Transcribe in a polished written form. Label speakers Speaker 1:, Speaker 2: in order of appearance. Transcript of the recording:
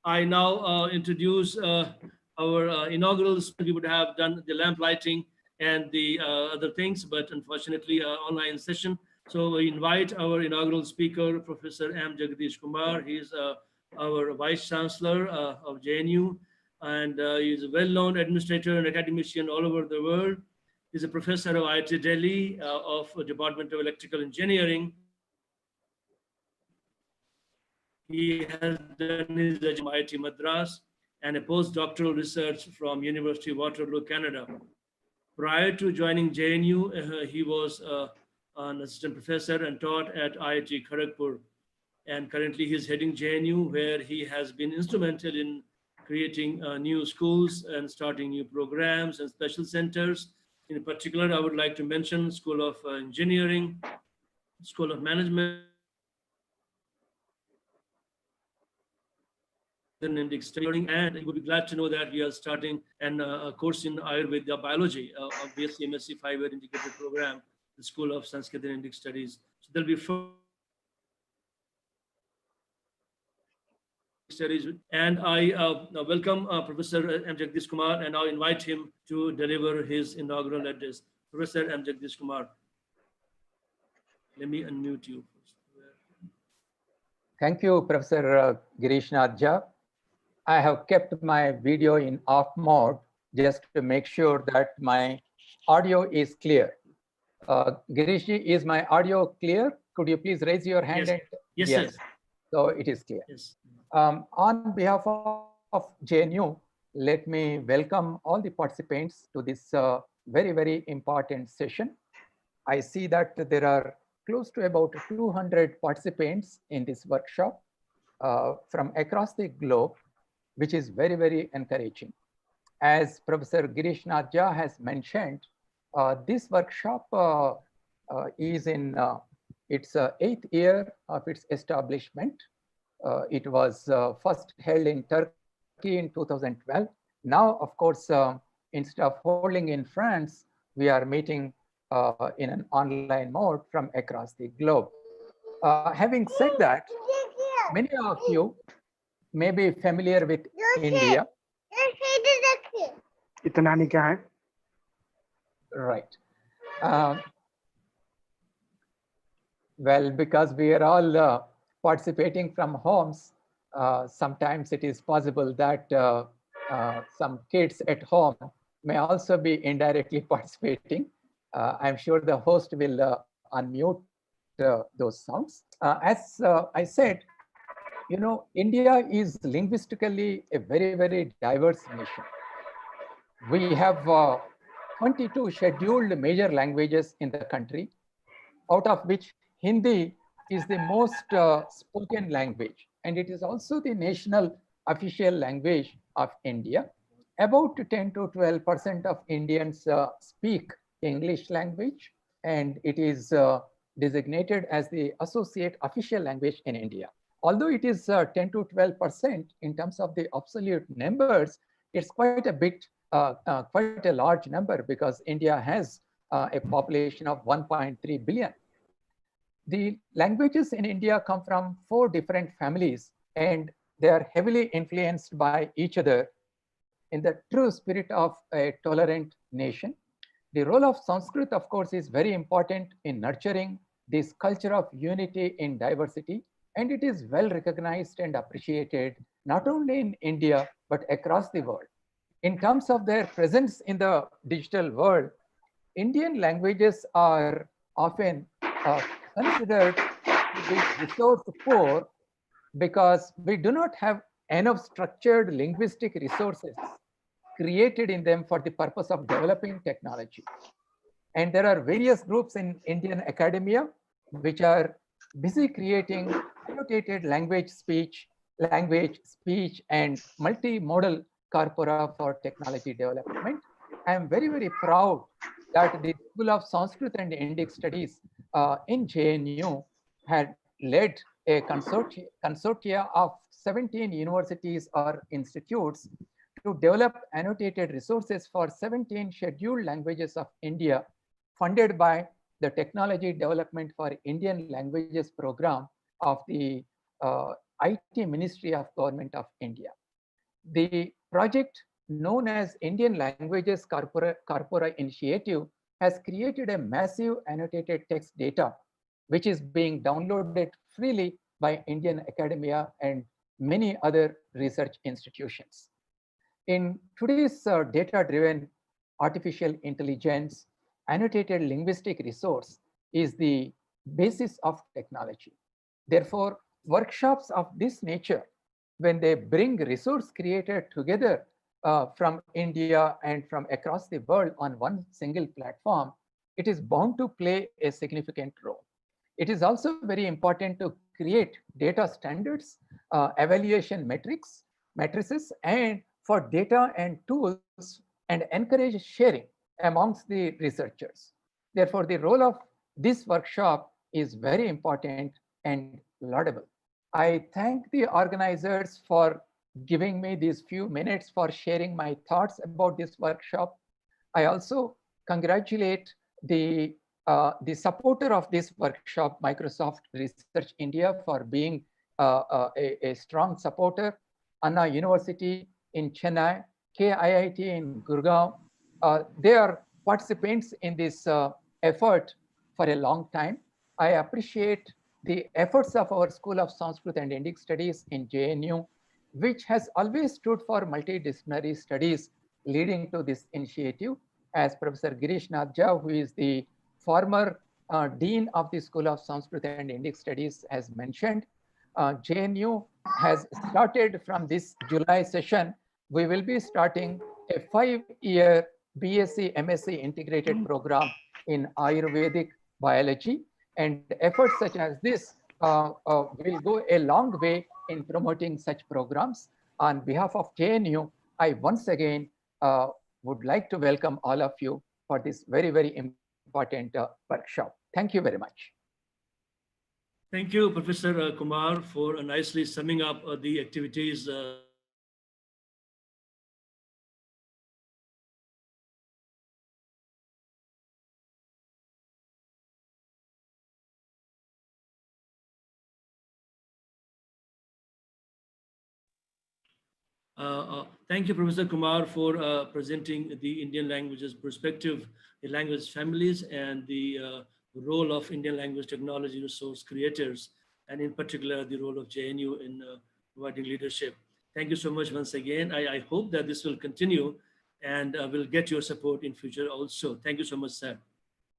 Speaker 1: I now introduce our inaugural. We would have done the lamp lighting and the other things, but unfortunately, online session. So we invite our inaugural speaker, Professor M. Jagdesh Kumar. He's our Vice Chancellor of JNU, and he's a well-known administrator and academician all over the world. He's a professor of IIT Delhi of Department of Electrical Engineering. He has done his education from IIT Madras and a postdoctoral research from University of Waterloo, Canada. Prior to joining JNU, he was an assistant professor and taught at IIT Kharagpur. And currently he's heading JNU, where he has been instrumental in creating new schools and starting new programs and special centers. In particular, I would like to mention School of Engineering, School of Management, Indic studying, and you will be glad to know that we are starting a course in Ayurveda biology, of BSc MSc 5-year integrated program, the School of Sanskrit and Indic Studies. So there'll be studies, and I welcome Professor M. Jagdesh Kumar, and now invite him to deliver his inaugural address. Professor M. Jagdesh Kumar, let me unmute you first.
Speaker 2: Thank you, Professor Girish Nath. I have kept my video in off mode just to make sure that my audio is clear. Girish, is my audio clear? Could you please raise your hand?
Speaker 1: Yes, yes, yes.
Speaker 2: So it is clear.
Speaker 1: Yes.
Speaker 2: On behalf of JNU, let me welcome all the participants to this very, very important session. I see that there are close to about 200 participants in this workshop from across the globe, which is very, very encouraging. As Professor Girish Nath has mentioned, this workshop is in its 8th year of its establishment. It was first held in Turkey in 2012. Now, of course, instead of holding in France, we are meeting in an online mode from across the globe. Having said that, many of you may be familiar with India. Right. Well, because we are all participating from homes, sometimes it is possible that some kids at home may also be indirectly participating. I'm sure the host will unmute those sounds. As I said, you know, India is linguistically a very, very diverse nation. We have 22 scheduled major languages in the country, out of which Hindi is the most spoken language, and it is also the national official language of India. About 10 to 12% of Indians speak English language, and it is designated as the associate official language in India. Although it is 10 to 12% in terms of the absolute numbers, it's quite a bit, quite a large number, because India has a population of 1.3 billion. The languages in India come from 4 different families, and they are heavily influenced by each other in the true spirit of a tolerant nation. The role of Sanskrit, of course, is very important in nurturing this culture of unity in diversity, and it is well recognized and appreciated not only in India, but across the world. In terms of their presence in the digital world, Indian languages are often considered to be resource poor because we do not have enough structured linguistic resources created in them for the purpose of developing technology. And there are various groups in Indian academia which are busy creating annotated language, speech, and multimodal corpora for technology development. I am very, very proud that the School of Sanskrit and Indic Studies in JNU had led a consortia of 17 universities or institutes to develop annotated resources for 17 scheduled languages of India, funded by the Technology Development for Indian Languages program of the IT Ministry of Government of India. The project known as Indian Languages Corpora Initiative has created a massive annotated text data, which is being downloaded freely by Indian academia and many other research institutions. In today's data-driven artificial intelligence, annotated linguistic resource is the basis of technology. Therefore, workshops of this nature, when they bring resource created together from India and from across the world on one single platform, it is bound to play a significant role. It is also very important to create data standards, evaluation metrics, matrices, and for data and tools, and encourage sharing amongst the researchers. Therefore, the role of this workshop is very important and laudable. I thank the organizers for giving me these few minutes for sharing my thoughts about this workshop. I also congratulate the supporter of this workshop, Microsoft Research India, for being a strong supporter, Anna University in Chennai, KIIT in Gurgaon. They are participants in this effort for a long time. I appreciate the efforts of our School of Sanskrit and Indic Studies in JNU, which has always stood for multidisciplinary studies, leading to this initiative. As Professor Girish Nath Jha, who is the former Dean of the School of Sanskrit and Indic Studies, has mentioned, JNU has started from this July session. We will be starting a 5-year BSc, MSc integrated program in Ayurvedic biology, and efforts such as this will go a long way in promoting such programs. On behalf of JNU, I once again would like to welcome all of you for this very, very important workshop. Thank you very much.
Speaker 1: Thank you, Professor Kumar, for nicely summing up the activities thank you, Professor Kumar, for presenting the Indian languages perspective, the language families, and the role of Indian language technology resource creators, and in particular, the role of JNU in providing leadership. Thank you so much once again. I hope that this will continue and will get your support in future also. Thank you so much, sir.